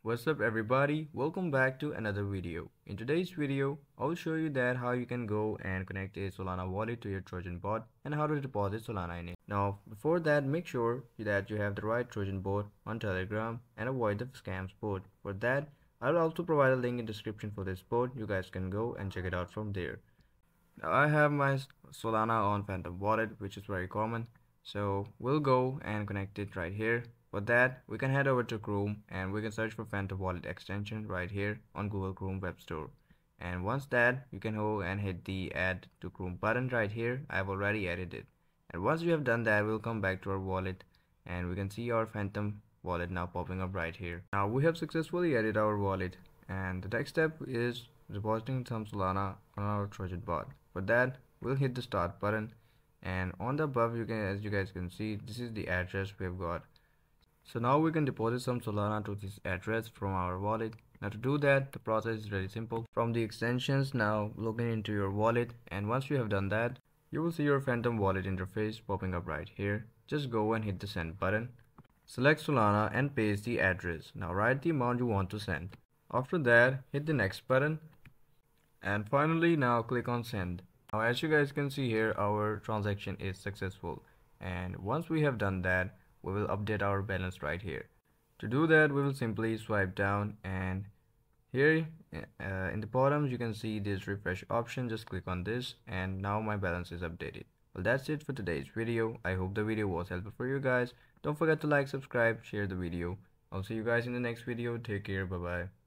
What's up everybody, welcome back to another video. In today's video, I'll show you that how you can go and connect a Solana wallet to your Trojan bot and how to deposit Solana in it. Now before that, make sure that you have the right Trojan bot on Telegram and avoid the scam bot. For that, I'll also provide a link in description for this bot. You guys can go and check it out from there. Now I have my Solana on Phantom wallet, which is very common. So we'll go and connect it right here. For that, we can head over to Chrome and we can search for Phantom Wallet extension right here on Google Chrome Web Store. And once that, you can go and hit the add to Chrome button right here. I've already added it. And once we have done that, we'll come back to our wallet and we can see our Phantom wallet now popping up right here. Now we have successfully added our wallet and the next step is depositing some Solana on our Trojan bot. For that, we'll hit the start button and on the above, as you guys can see, this is the address we have got. So now we can deposit some Solana to this address from our wallet. Now to do that, the process is very simple. From the extensions, now log into your wallet, and once you have done that, you will see your Phantom wallet interface popping up right here. Just go and hit the send button. Select Solana and paste the address. Now write the amount you want to send. After that, hit the next button. And finally, now click on send. Now as you guys can see here, our transaction is successful. And once we have done that, we will update our balance right here. To do that, we will simply swipe down and here in the bottom you can see this refresh option. Just click on this and now my balance is updated. Well, that's it for today's video. I hope the video was helpful for you guys. Don't forget to like, subscribe, share the video. I'll see you guys in the next video. Take care. Bye bye.